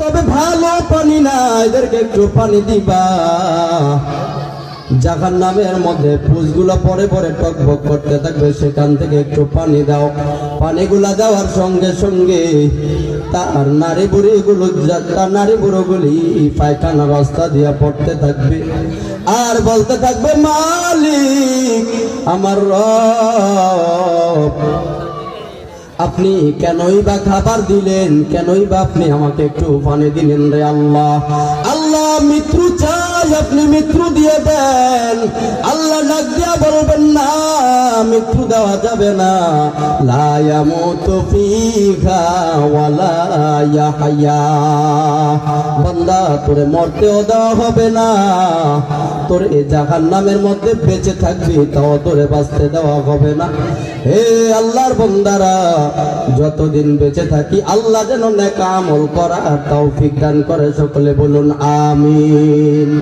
তবে ভালো পানি না, এদেরকে একটু পানি দিবা। জাহান্নামের মধ্যে পুষগুলো পরে পরে টকবক করতে থাকবে, সেখান থেকে একটু পানি দাও। পানিগুলা দেওয়ার সঙ্গে সঙ্গে তার নারী বুড়োগুলি পায়খানা রাস্তা দিয়ে পড়তে থাকবে আর বলতে থাকবে, মালিক আমার রব, আপনি কেনই বা খাবার দিলেন, কেনই বা আপনি আমাকে একটু পানি দিলেন রে আল্লাহ। আল্লাহ মৃত্যু চাই, আপনি মৃত্যু দিয়ে দেন। আল্লাহ ডাক দিয়া বলবেন, না মৃত্যু দেওয়া যাবে না। লা ইয়ামুতু ফিহা ওয়ালা ইয়াহইয়া। বান্দা তোরে মরতেও দেওয়া হবে না, তোরে জাহান্নামের মধ্যে বেঁচে থাকবি তাও তোরে বাঁচতে দেওয়া হবে না। হে আল্লাহর বান্দারা, যতদিন বেঁচে থাকি আল্লাহ যেন নেক আমল করার তৌফিক দান করে। সকলে বলুন আমিন।